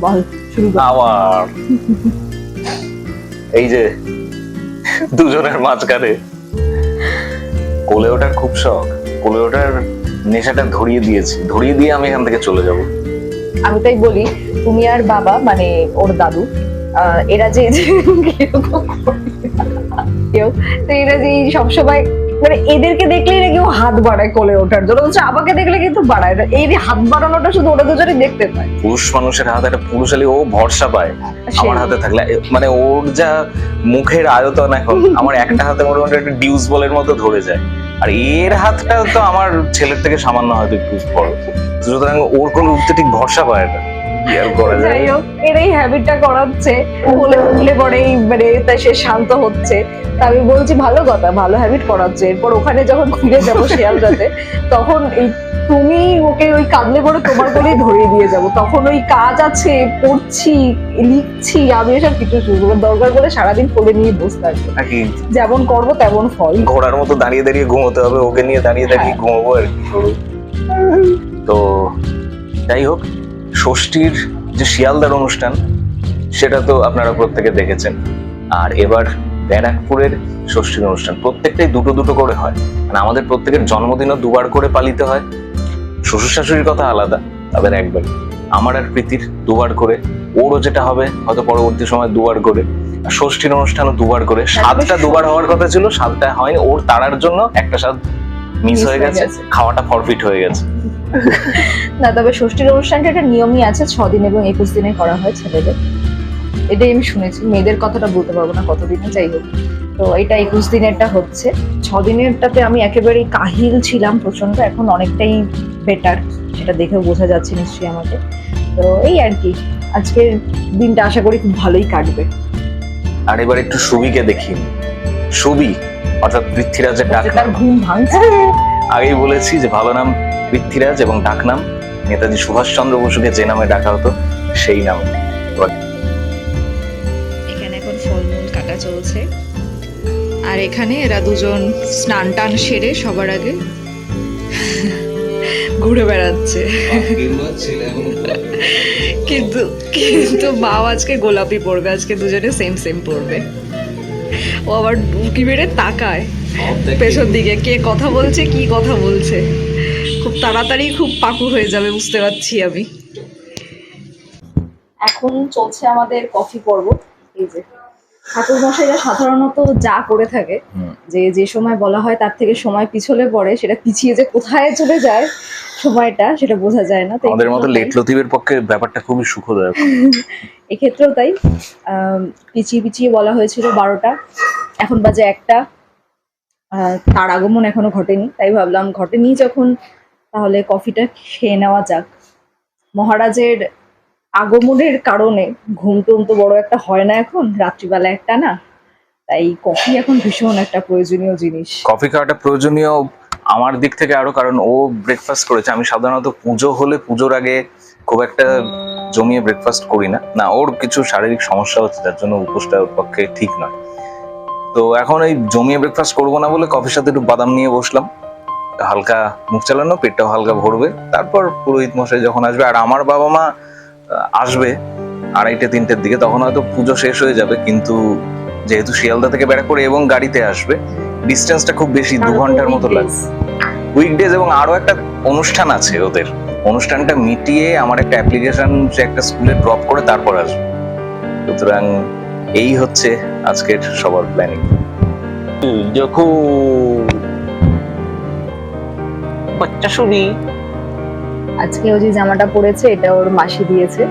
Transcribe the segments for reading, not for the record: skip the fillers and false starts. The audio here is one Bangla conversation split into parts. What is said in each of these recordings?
বল, শুরু কর। আবার এই যে দুজনের মাঝখানে কোলে ওঠার খুব শখ, কোলে ওঠার নেশাটা ধরিয়ে দিয়েছি, ধরিয়ে দিয়ে আমি এখান থেকে চলে যাব। আমি তাই বলি, তুমি আর বাবা মানে ওর দাদু, এরা যে এরকম করে, কেউ তো এরা যে সবসময় মানে এদেরকে দেখলেই না কেউ হাত বাড়ায় কোলে ওঠার জন্য, হচ্ছে আমাকে দেখলে কিন্তু বাড়ায় না। এই যে হাত বাড়ানোটা শুধু ওরা দুজনেই দেখতে পায়। পুরুষ মানুষের হাতে একটা পুরুষালী ও ভরসা পায় আমার হাতে থাকলে, মানে ওর যা মুখের আয়তন এখন আমার একটা হাতে মোটামুটি একটা ডিউস বলের মতো ধরে যায়, আর এর হাতটা তো আমার ছেলের থেকে সামান্য হয়তো একটু বড়, সুতরাং ওর কোনো উঠতে ঠিক ভরসা পায় না। কি আর করা যায়? যাই হোক, এর এই হ্যাবিটটা করাচ্ছে, কোলে উঠলে পরেই মানে তাই সে শান্ত হচ্ছে। তা আমি বলছি ভালো কথা, ভালো হ্যাবিট করাচ্ছে। এরপর ওখানে যখন ফিরে যাবো শিয়ালদাতে, তখন এই তুমি ওকে ওই কাঁদলে পরে তোমার কোলেই ধরিয়ে দিয়ে যাবো। তখন ওই কাজ আছে, পড়ছি, লিখছি, আমি এসব কিছু শুরু করবো। দরকার বলে সারাদিন কোলে নিয়ে বসে থাকবো, নাকি যেমন করবো তেমন ফল। ঘোড়ার মতো দাঁড়িয়ে দাঁড়িয়ে ঘুমোতে হবে, ওকে নিয়ে দাঁড়িয়ে দাঁড়িয়ে ঘুমাবো আর কি। তো যাই হোক, ষষ্ঠীর যে শিয়ালদার অনুষ্ঠান সেটা তো আপনারা প্রত্যেকে দেখেছেন। আর এবার ব্যারাকপুরের ষষ্ঠীর অনুষ্ঠান প্রত্যেকটাই দুটো দুটো করে হয়, মানে আমাদের প্রত্যেকের জন্মদিনও দুবার করে পালিত হয়। শ্বশুর শাশুড়ির কথা আলাদা, তাদের একবার, আমার আর প্রীতির দুবার করে, ওরও যেটা হবে হয়তো পরবর্তী সময় দুবার করে, আর ষষ্ঠীর অনুষ্ঠানও দুবার করে। স্বাদটা দুবার হওয়ার কথা ছিল, স্বাদটা হয়নি, ওর তাড়ার জন্য একটা স্বাদ মিস হয়ে গেছে, খাওয়াটা ফরফিট হয়ে গেছে। না, তবে ষষ্ঠীর অনুষ্ঠানটা একটা নিয়মই আছে, 6 দিন এবং 21 দিনে করা হয় ছেলেদের। এটাই আমি শুনেছি, মেয়েদের কথাটা বলতে পারবো না কতদিনে, যাই হোক। তো এটা 21 দিনেরটা হচ্ছে। 6 দিনেরটাতে আমি একেবারেই কাহিল ছিলাম প্রচন্ড, এখন অনেকটাই বেটার, সেটা দেখেও বোঝা যাচ্ছে নিশ্চয়ই আমাকে। তো এই আর কি, আজকের দিনটা আশা করি খুব ভালোই কাটবে। আর এবার একটু সুবিকে দেখি। সুবি অর্থাৎ পৃথ্বীরাজের ডাক তার ঘুম ভাঙছে। আগেই বলেছি যে ভালো নাম পৃথ্বীরাজ এবং ডাক নাম নেতাজি সুভাষচন্দ্র বসুকে যে নামে ডাকা হতো সেই নাম। এখানে এখন ফলমূল কাটা চলছে, আর এখানে এরা দুজন স্নান টান সেরে সবার আগে ঘুরে বেড়াচ্ছে। কিন্তু কিন্তু মাও আজকে গোলাপি পরবে, আজকে দুজনে সেম সেম পরবে। ও আবার উকি মেরে তাকায় পেছন দিকে, কে কথা বলছে কি কথা বলছে। খুব তাড়াতাড়ি খুব পাকু হয়ে যাবে বুঝতে পারছি আমি। এখন চলছে আমাদের কফি পর্ব। এই যে ঠাকুর মশাইরা সাধারণত যা করে থাকে, যে সময় বলা হয় তার থেকে সময় পিছলে পড়ে, সেটা পিছিয়ে যে কোথায় চলে যায় সময়টা সেটা বোঝা যায় না। আমাদের মতো লেট লতিফের পক্ষে ব্যাপারটা খুবই সুখদায়ক। এক্ষেত্রেও তাই, পিছিয়ে পিছিয়ে বলা হয়েছিল 12টা, এখন বাজে 1টা। তার আগমন এখনো ঘটেনি, তাই ভাবলাম ঘটেনি যখন, তাহলে কফিটা খেয়ে নেওয়া যাক। মহারাজের আগমনের কারণে ঘুম টুম তো বড় একটা হয় না এখন, রাত্রিবেলা একটা না, তাই কফি এখন ভীষণ একটা প্রয়োজনীয় জিনিস। কফি খাওয়াটা প্রয়োজনীয় আমার দিক থেকে আরো, কারণ ও ব্রেকফাস্ট করেছে। আমি সাধারণত পুজো হলে পুজোর আগে খুব একটা জমিয়ে ব্রেকফাস্ট করি না, না ওর কিছু শারীরিক সমস্যা হচ্ছে যার জন্য উপোসটা ওর পক্ষে ঠিক নয়। তো এখন এই জমিয়ে ব্রেকফাস্ট করবো না বলে কফির সাথে একটু বাদাম নিয়ে বসলাম, হালকা মুখ চালানো, পেটটাও হালকা ভরবে। তারপর পুরোহিত মশাই যখন আসবে, আর আমার বাবা মা আসবে 2:30-3টের দিকে, তখন হয়তো পুজো শেষ হয়ে যাবে। কিন্তু যেহেতু শিয়ালদা থেকে ব্যারাকপুর এবং গাড়িতে আসবে, ডিস্টেন্সটা খুব বেশি, 2 ঘন্টার মতো লাগবে। উইকডেজ এবং আরো একটা অনুষ্ঠান আছে ওদের, অনুষ্ঠানটা মিটিয়ে আমার একটা অ্যাপ্লিকেশন সে একটা স্কুলে ড্রপ করে তারপর আসবে। সুতরাং এই হচ্ছে আজকের সবার প্ল্যানিং। দেখো বাচ্চা শুনি, আজকে ও যে জামাটা পরেছে এটা ওর মাসি দিয়েছে,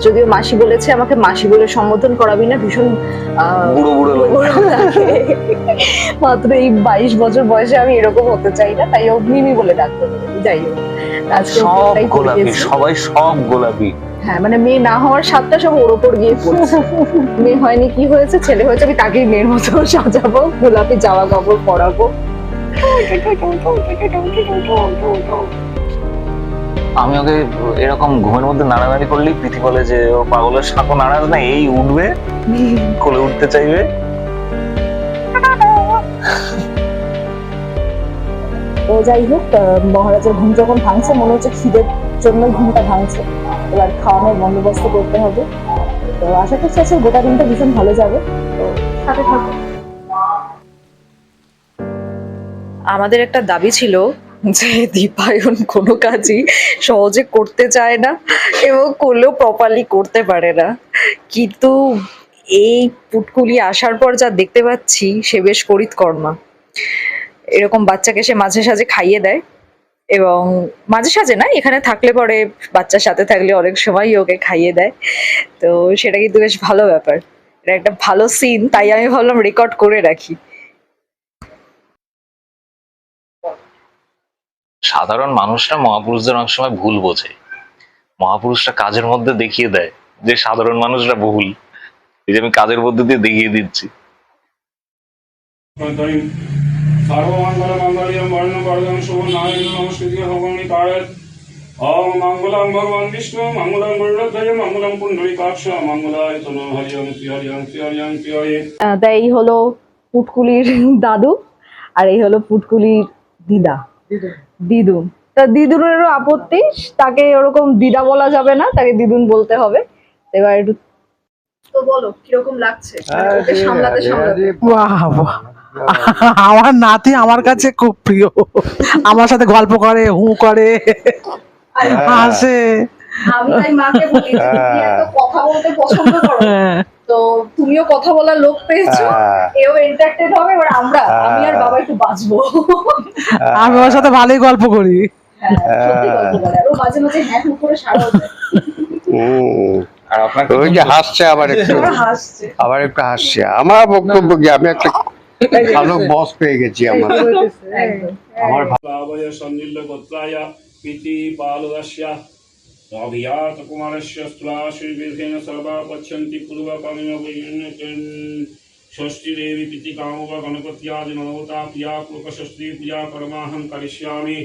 যদিও মাসি বলেছে আমাকে মাসি বলে সম্বোধন করাবি না, ভীষণ বুড়ো বুড়ো লাগে। মাত্র এই 22 বছর বয়সে আমি এরকম হতে চাই না, তাই ও মিমি বলে ডাকতে হবে। যাই হোক, আজকে সব গোলাপি, সবাই সব গোলাপি। হ্যাঁ, মানে মেয়ে না হওয়ার স্বাদটা সব ওর ওপর গিয়ে পড়ছে। মেয়ে হয়নি, কি হয়েছে, ছেলে হয়েছে, আমি তাকেই মেয়ের মতো সাজাবো, গোলাপি জামা কাপড় পরাবো। আমি ওকে এরকম ঘুমের মধ্যে নাড়ানাড়ি করলেই প্রীতি বলে যে ও পাগলের সাঁকো নাড়াস না, এই উঠবে, কোলে উঠতে চাইবে। তো যাই হোক, মহারাজের ঘুম যখন ভাঙছে, মনে হচ্ছে খিদের জন্য ঘুমটা ভাঙছে। এবার খাওয়ানোর বন্দোবস্ত করতে হবে। তো আশা করছি আজকে গোটা দিনটা ভীষণ ভালো যাবে, তো সাথে থাকো। আমাদের একটা দাবি ছিল যে দীপায়ন কোনো কাজই সহজে করতে চায় না এবং করলেও প্রপারলি করতে পারে না, কিন্তু এই পুটকুলি আসার পর যা দেখতে পাচ্ছি সে বেশ করিতকর্মা। এরকম বাচ্চাকে সে মাঝে সাঝে খাইয়ে দেয়, এবং মাঝে সাঝে না, এখানে থাকলে পরে বাচ্চার সাথে থাকলে অনেক সময়ই ওকে খাইয়ে দেয়। তো সেটা কিন্তু বেশ ভালো ব্যাপার, এটা একটা ভালো সিন, তাই আমি ভাবলাম রেকর্ড করে রাখি। সাধারণ মানুষরা মহাপুরুষদের অনেক সময় ভুল বোঝে, মহাপুরুষরা কাজের মধ্যে দেখিয়ে দেয় যে সাধারণ মানুষরা ভুল। এই যে আমি কাজের মধ্যে দিয়ে দেখিয়ে দিচ্ছি। सर्वमङ्गलमङ्गल्यं वर्णवर्धनं शुभनारायण नमस्कृत्य भगवानिकाय ॐ मङ्गलं भगवान् विष्णु मङ्गलं गरुडध्वज मङ्गलं पुण्डरीकाक्ष मङ्गलाय तनो हरियं श्रीहरियं श्रीहरियं श्रीहरि। তাই এই হলো পুটকুলির দাদু, আর এই হলো পুটকুলির দিদা, দিদুন। তা দিদুনেরও আপত্তি, তাকে ওরকম দিদা বলা যাবে না, তাকে দিদুন বলতে হবে। এবার একটু তো বলো কিরকম লাগছে ওকে সামলাতে সামলাতে? বাহ বাহ, আমার নাতি আমার কাছে খুব প্রিয়, আমার সাথে গল্প করে, হু করে, হাসে। আমি তাই মাকে বলি যে তুমি এত কথা বলতে পছন্দ করো, তো তুমিও কথা বলার লোক পেয়েছো, এও এন্টারটেইন হবে। এবার আমি আর বাবা একটু বাঁচবো। আমি ওর সাথে ভালোই গল্প করি। হ্যাঁ, সত্যি গল্প করে, আর ও মাঝে মাঝে হ্যাঁ হু করে সারা দেয়। আর আপনার ওই যে হাসছে আবার একটু, হাসছে। আবার একটু হাসছে। আমার বক্তব্য কি, আমি একটা ভালো বস পেয়ে গেছি। একদম। আমার भावय सन्निल्लगोत्राय इति बालदस्य अभियात कुमारस्य स्तुलाश्रीविधेन सर्वा पश्यन्ति पूर्वकामिनो वैन्यकन् षष्ठी देवी पितिकामव गणपत्यादि मनोता प्रिया कुलकषष्ठी प्रिया कर्माहं करिष्यामि।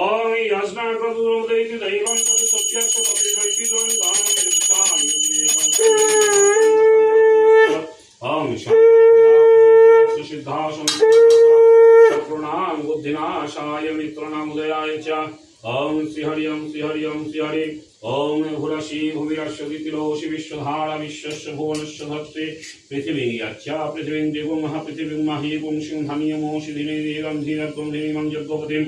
ॐ याज्ञाकृतोदैति दैवं तत् सत्यस्य प्रतिवैतिद्वं कामं यच्छामि ॐ शान्ति सिद्धासं शत्रूणां बुद्धिनाशाय मित्राणाम् उदयाय च ॐ श्रीहरियं श्रीहरियं श्रीहरि ॐ भुरसि भूमिरस्यदितिलोषि विश्वधारा विश्वस्य भुवनस्य धत्ते पृथिवीं यच्च पृथिवीं देवं पृथिवीं मही पुंसिं धनियमोषि धिने देवं धीरत्वं धिनिमं जग्गपतिं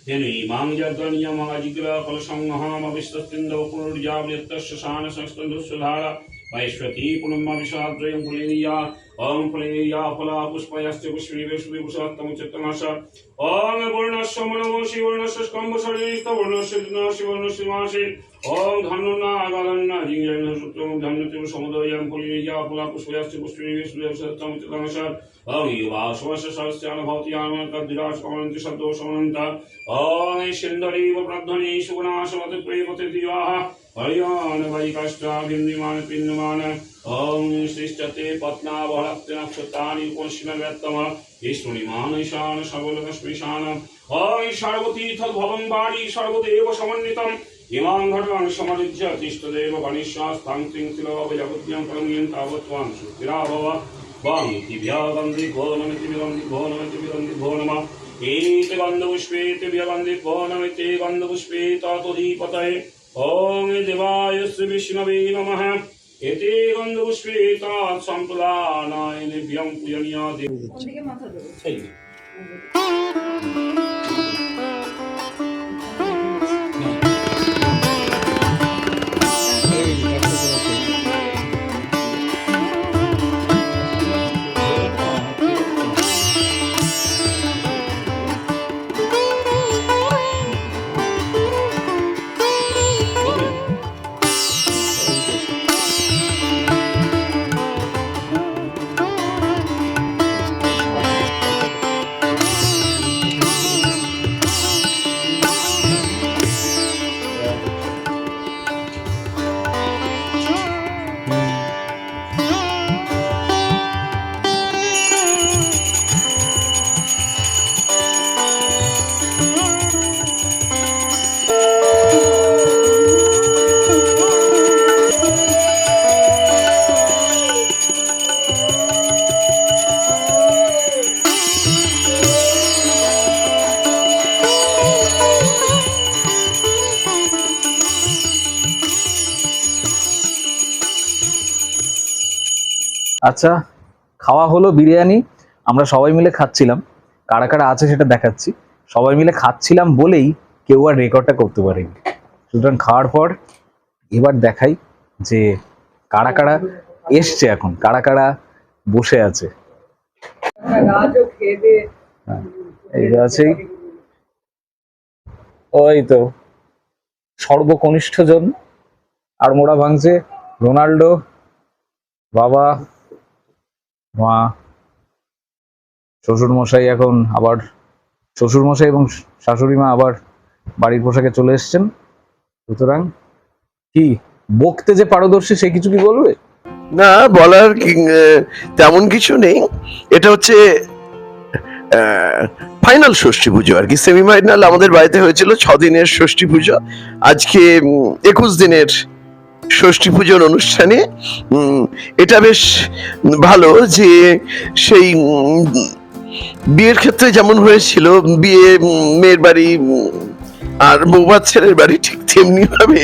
धिनिमां जग्गनियमाजिग्र कलसंहामविस्तस्तिन्दव पुनर्जाव्यत्तस्य शानसंस्तन्दुस्वधारा वैश्वती पुनर्माविषाद्रयं पुलिनिया ॐ पुलिनिया फला पुष्पयस्य पुष्पिनिवेशुति पुषात्तमुच्चतमश ॐ वर्णस्य मनवोषि वर्णस्य स्कम्भशरीरित वर्णस्य दिनाशि वर्णस्य मासि ॐ धन्नुनागालन्ना जिङ्गेन सुत्रं धन्यते समुदयं पुलिनिया फला पुष्पयस्य पुष्पिनिवेशुति पुषात्तमुच्चतमश ॐ युवाश्वस्य सहस्यान भवति आनन्दराज कमन्ति सद्दोषमनन्त ॐ सिन्धरीव प्रध्वनि सुगुणाशमति प्रेमति दिवाः हरियान वैकाष्ठाभिन्दिमान पिन्नमान ॐ सृष्टते पत्नावहत्य नक्षत्राणि उपनिषन्व्यत्तम ईश्वरिमान ईशान सर्वलोकस्मिशान ॐ सर्वतीर्थभवं वाणी सर्वदेव समन्वितम् इमां घटनां समरिज्य तिष्ठदेव गणेशास्तां तिंसिलोभजगुद्यं कलङ्गिं तावत्वान् सुस्थिरा भव वामितिभ्यः वन्दे भो नमिति विवन्दे भो नमिति विवन्दे भो नमः एते गन्धपुष्पेते विवन्दे भो नमिति गन्धपुष्पे ततोऽधिपतये ॐ देवाय श्री विष्णवे नमः एते गन्धपुष्पे तत्सम्प्रदानाय निभ्यं पूजनीया देव। কোনদিকে মাথা দেবো? আচ্ছা, খাওয়া হলো বিরিয়ানি, আমরা সবাই মিলে খাচ্ছিলাম, কারা কারা আছে সেটা দেখাচ্ছি। সবাই মিলে খাচ্ছিলাম বলেই কেউ আর রেকর্ডটা করতে পারেনি। সুতরাং খাওয়ার পর এবার দেখাই যে কারা কারা এসছে, এখন কারা কারা বসে আছে। এই যে আছেই, ওই তো সর্বকনিষ্ঠ জন, আর মোড়া ভাঙছে রোনাল্ডো, বাবা মা, শ্বশুর মশাই, এখন আবার শ্বশুর মশাই এবং শাশুড়ি মা আবার বাড়ির পোশাকে চলে এসছেন। সুতরাং কি বকতে যে পারদর্শী সে কিছু কি বলবে? না, বলার তেমন কিছু নেই। এটা হচ্ছে ফাইনাল ষষ্ঠী পুজো আর কি। সেমিফাইনাল আমাদের বাড়িতে হয়েছিল 6 দিনের ষষ্ঠী পুজো, আজকে 21 দিনের ষষ্ঠী পুজোর অনুষ্ঠানে। এটা বেশ ভালো যে সেই বিয়ের ক্ষেত্রে যেমন হয়েছিল, বিয়ে মেয়ের বাড়ি আর বৌভাত ছেলের বাড়ি, ঠিক তেমনি ভাবে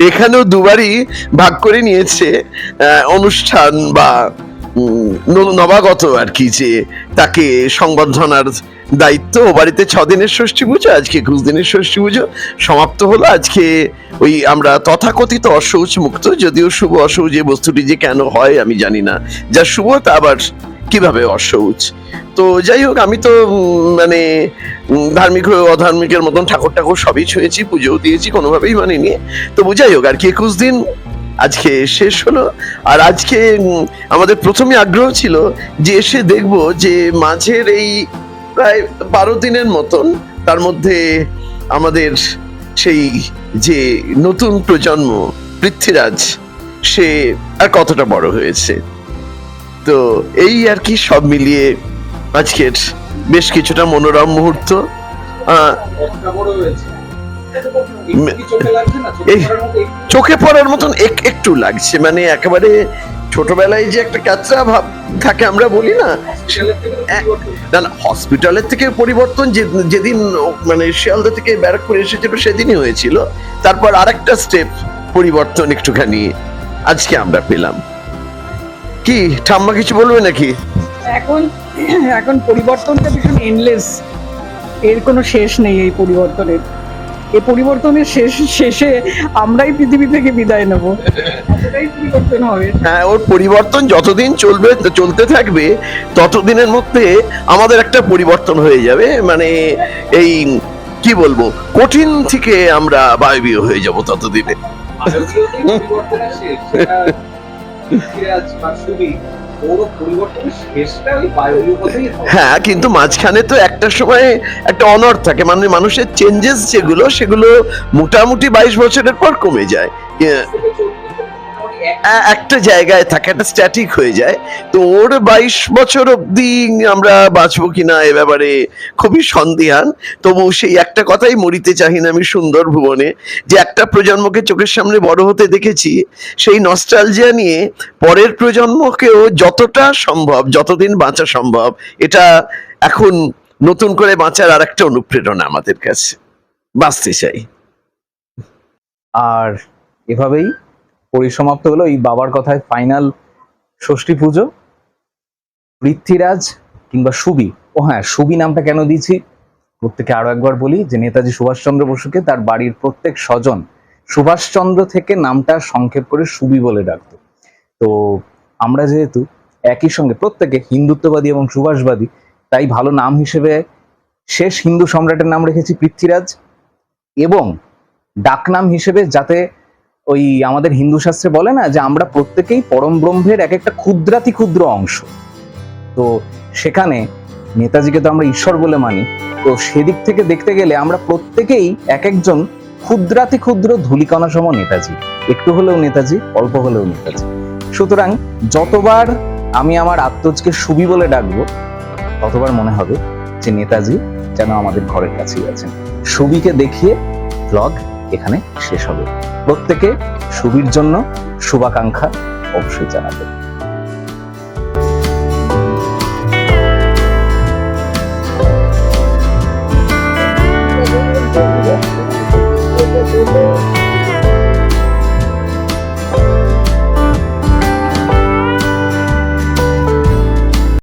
এখানেও দুবারই ভাগ করে নিয়েছে অনুষ্ঠান বা নবাগত আর কি, যে তাকে সংবর্ধনার দায়িত্ব। ও বাড়িতে 6 দিনের ষষ্ঠী পুজো, আজকে 21 দিনের ষষ্ঠী পুজো সমাপ্ত হলো। আজকে ওই আমরা তথাকথিত অশৌচ মুক্ত, যদিও শুভ অশৌচ এই বস্তুটি যে কেন হয় আমি জানি না, যা শুভ তা আবার কিভাবে অশৌচ। তো যাই হোক, আমি তো মানে ধার্মিক হয়ে অধার্মিকের মতন ঠাকুর সবই ছুঁয়েছি, পুজোও দিয়েছি, কোনোভাবেই মানিনি। তবু যাই হোক আর কি, 21 দিন আজকে শেষ হলো। আর আজকে আমাদের প্রথমে আগ্রহ ছিল যে এসে দেখবো যে মাঝের এই প্রায় 12 দিনের মতন, তার মধ্যে আমাদের সেই যে নতুন প্রজন্ম পৃথ্বীরাজ, সে আর কতটা বড় হয়েছে। তো এই আর কি, সব মিলিয়ে আজকের বেশ কিছুটা মনোরম মুহূর্ত। চোখে পড়ার মতন একটু লাগছে, মানে একেবারে ছোটবেলায় যে একটা কাঁচা ভাব থাকে আমরা বলি না, না হসপিটালের থেকে পরিবর্তন যেদিন মানে শিয়ালদা থেকে ব্যারাকপুর এসেছিল সেদিনই হয়েছিল। তারপর আরেকটা স্টেপ পরিবর্তন একটুখানি আজকে আমরা পেলাম। কি ঠাম্মা কিছু বলবে নাকি? এখন পরিবর্তনটা ভীষণ এন্ডলেস, এর কোনো শেষ নেই এই পরিবর্তনের। এই পরিবর্তনের শেষে আমরাই পৃথিবী থেকে বিদায় নেব, এতটাই পরিবর্তন হবে। হ্যাঁ, ওর পরিবর্তন যতদিন চলতে থাকবে ততদিনের মধ্যে আমাদের একটা পরিবর্তন হয়ে যাবে। মানে এই কি বলবো, কঠিন থেকে আমরা বায়বীয় হয়ে যাব ততদিনে। হ্যাঁ, কিন্তু মাঝখানে তো একটা সময় একটা অনড় থাকে, মানে মানুষের চেঞ্জেস সেগুলো মোটামুটি 22 বছরের পর কমে যায়, একটা জায়গায় থাকে, একটা স্ট্যাটিক হয়ে যায়। তো ওর 22 বছর অব্দি আমরা বাঁচবো কিনা এ ব্যাপারে খুবই সন্দিহান। তবু সেই একটা কথাই মরিতে চাহি না আমি সুন্দর ভুবনে, যে একটা প্রজন্মকে চোখের সামনে বড় হতে দেখেছি, সেই নস্টালজিয়া নিয়ে পরের প্রজন্মকেও যতটা সম্ভব, যতদিন বাঁচা সম্ভব, এটা এখন নতুন করে বাঁচার আর একটা অনুপ্রেরণা আমাদের কাছে, বাঁচতে চাই। আর এভাবেই পরিসমাপ্ত হলো এই বাবার কথায় ফাইনাল ষষ্ঠী পুজো। পৃথ্বীরাজ কিংবা সুবি, ও হ্যাঁ, সুবি নামটা কেন দিয়েছি প্রত্যেকে আরো একবার বলি, যে নেতাজি সুভাষচন্দ্র বসুকে তার বাড়ির প্রত্যেক স্বজন সুভাষচন্দ্র থেকে নামটা সংক্ষেপ করে সুবি বলে ডাকতো। তো আমরা যেহেতু একই সঙ্গে প্রত্যেকে হিন্দুত্ববাদী এবং সুভাষবাদী, তাই ভালো নাম হিসেবে শেষ হিন্দু সম্রাটের নাম রেখেছি পৃথ্বীরাজ, এবং ডাকনাম হিসেবে যাতে ওই আমাদের হিন্দু শাস্ত্রে বলে না যে আমরা প্রত্যেকেই পরম ব্রহ্মের এক একটা ক্ষুদ্রাতি ক্ষুদ্র অংশ, তো সেখানে নেতাজিকে তো আমরা ঈশ্বর বলে মানি। তো সেদিক থেকে দেখতে গেলে আমরা প্রত্যেকেই এক একজন ক্ষুদ্রাতি ক্ষুদ্র ধূলিকণা সম নেতাজি, একটু হলেও নেতাজি, অল্প হলেও নেতাজি। সুতরাং যতবার আমি আমার আত্মজকে সুবি বলে ডাকবো, ততবার মনে হবে যে নেতাজি যেন আমাদের ঘরের কাছেই আছেন। সুবিকে দেখিয়ে ব্লগ এখানে শেষ হবে। প্রত্যেকে সুবির জন্য শুভাকাঙ্ক্ষা অবশ্যই জানাবেন।